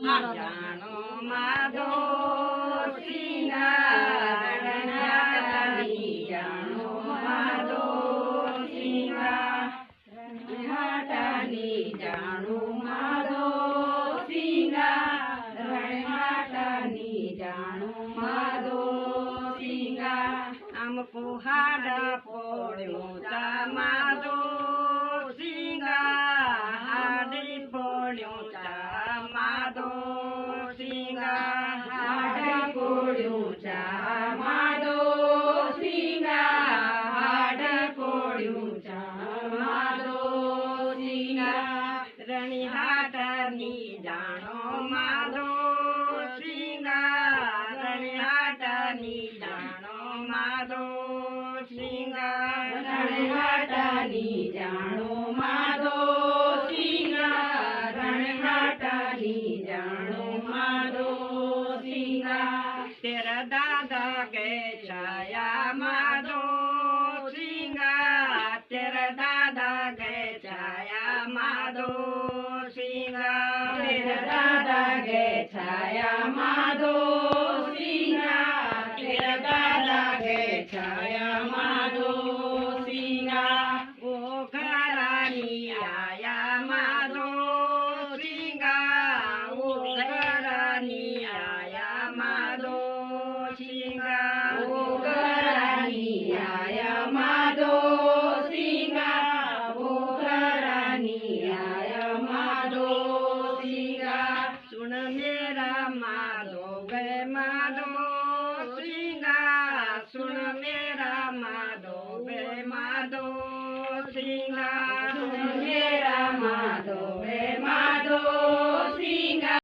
જાણો માધો સિંગાર રણહાટાની જાણો માધો સિંગાર રણહાટાની જાણો માધો સિંગાર રણહાટાની જાણો માધો સિંગાર આમ કુહાડા પોળ્યો તા માધો સિંગાર હાડી પોળ્યો તા માધો સિંગાર હાડી પોળ્યો તા માધો સિંગાર હાડી પોળ્યો તા માધો સિંગાર રણહાટાની જાણો માધો સિંગાર રણહાટાની જાણો માધો સિંગાર રણહાટાની જાણો માધો સિંગાર રણહાટાની જાણો માધો સિંગાર તેરા દાદા કે છાયા માધો સિંગાર તેરા દાદા કે છાયા માધો સિંગાર તેરા દાદા કે છાયા માધો સિંગાર તેરા દાદા કે છાયા માધો સિંગાર ઓ ઘરાની આયા માધો સિંગાર ઓ ઘરાની આયા માધો સિંગાર ઓ ઘરાની આયા માધો સિંગાર ઓ ઘરાની આયા માધો સિંગાર સુન મેરા માધો ગે માધો સિંગાર સુન મેરા માધો ગે માધો સિંગાર સુન મેરા માધો